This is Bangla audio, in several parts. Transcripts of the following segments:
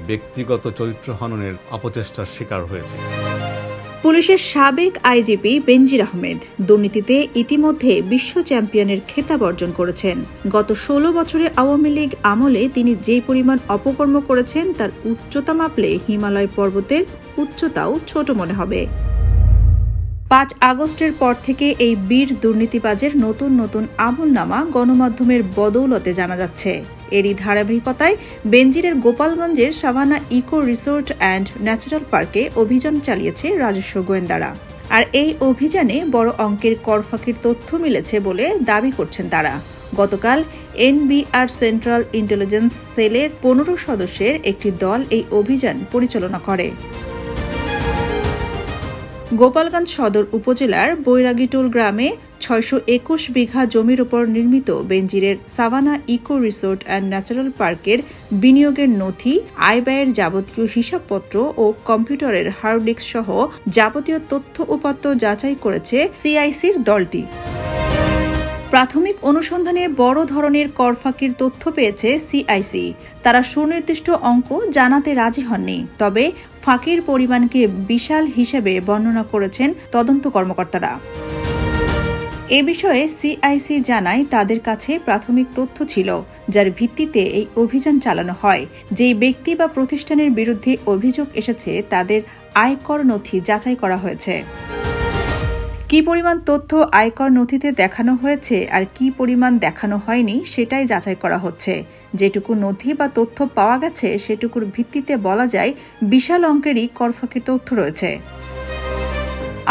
ব্যক্তিগত চরিত্র হননের অপচেষ্টার শিকার হয়েছে। পুলিশের সাবেক আইজিপি বেনজির আহমেদ দুর্নীতিতে ইতিমধ্যে বিশ্ব চ্যাম্পিয়নের খেতাব অর্জন করেছেন। গত ১৬ বছরে আওয়ামী লীগ আমলে তিনি যে পরিমাণ অপকর্ম করেছেন তার উচ্চতা মাপলে হিমালয় পর্বতের উচ্চতাও ছোট মনে হবে। ৫ আগস্টের পর থেকে এই বীর দুর্নীতিবাজের নতুন নতুন আমলনামা গণমাধ্যমের বদৌলতে জানা যাচ্ছে। এরই ধারাবাহিকতায় বেনজিরের গোপালগঞ্জের Savanna eco resort and natural পার্কে অভিযান চালিয়েছে রাজস্ব গোয়েন্দারা। আর এই অভিযানে বড় অঙ্কের কর ফাঁকির তথ্য মিলেছে বলে দাবি করছেন তারা। গতকাল এনবিআর সেন্ট্রাল ইন্টেলিজেন্স সেলের ১৫ সদস্যের একটি দল এই অভিযান পরিচালনা করে। গোপালগঞ্জ সদর উপজেলার বৈরাগীটোল গ্রামে ৬২১ বিঘা জমির উপর নির্মিত বেনজিরের Savanna eco resort and natural পার্কের বিনিয়োগের নথি, আয় ব্যয়ের যাবতীয় হিসাবপত্র ও কম্পিউটারের হার্ড ডিস্ক সহ যাবতীয় তথ্য উপাত্ত যাচাই করেছে সিআইসির দলটি। প্রাথমিক অনুসন্ধানে বড় ধরনের কর ফাঁকির তথ্য পেয়েছে সিআইসি। তারা সুনির্দিষ্ট অঙ্ক জানাতে রাজি হননি, তবে ফাঁকির পরিমাণকে বিশাল হিসেবে বর্ণনা করেছেন তদন্ত কর্মকর্তারা। এ বিষয়ে সিআইসি জানায় তাদের কাছে প্রাথমিক তথ্য ছিল, যার ভিত্তিতে এই অভিযান চালানো হয়। যেই ব্যক্তি বা প্রতিষ্ঠানের বিরুদ্ধে অভিযোগ এসেছে তাদের আয়কর নথি যাচাই করা হয়েছে। কি পরিমাণ তথ্য আয়কর নথিতে দেখানো হয়েছে আর কি পরিমাণ দেখানো হয়নি সেটাই যাচাই করা হচ্ছে। যেটুকু নথি বা তথ্য পাওয়া গেছে সেটুকুর ভিত্তিতে বলা যায় বিশাল অঙ্কেরই কর ফাঁকির তথ্য রয়েছে।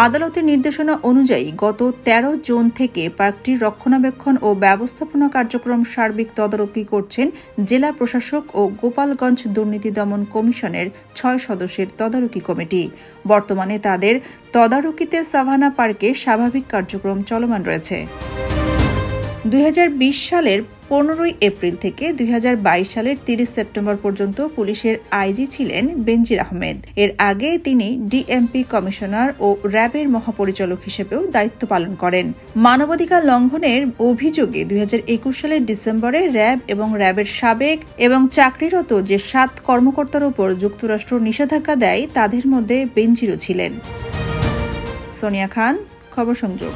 আদালতের নির্দেশনা অনুযায়ী গত ১৩ জুন থেকে পার্কটির রক্ষণাবেক্ষণ ও ব্যবস্থাপনা কার্যক্রম সার্বিক তদারকি করছেন জেলা প্রশাসক ও গোপালগঞ্জ দুর্নীতি দমন কমিশনের ৬ সদস্যের তদারকি কমিটি। বর্তমানে তাদের তদারকিতে সাভানা পার্কের স্বাভাবিক কার্যক্রম চলমান রয়েছে। ২০২০ সালের ১৫ এপ্রিল থেকে ২০২২ সালের ৩০ সেপ্টেম্বর পর্যন্ত পুলিশের আইজি ছিলেন বেনজির আহমেদ। এর আগে তিনি ডিএমপি কমিশনার ও র্যাবের মহাপরিচালক হিসেবেও দায়িত্ব পালন করেন। মানবাধিকার লঙ্ঘনের অভিযোগে ২০২১ সালের ডিসেম্বরে র্যাব এবং র্যাবের সাবেক এবং চাকরিরত যে ৭ কর্মকর্তার উপর যুক্তরাষ্ট্র নিষেধাজ্ঞা দেয় তাদের মধ্যে বেনজিরও ছিলেন। সোনিয়া খান, খবর সংযোগ।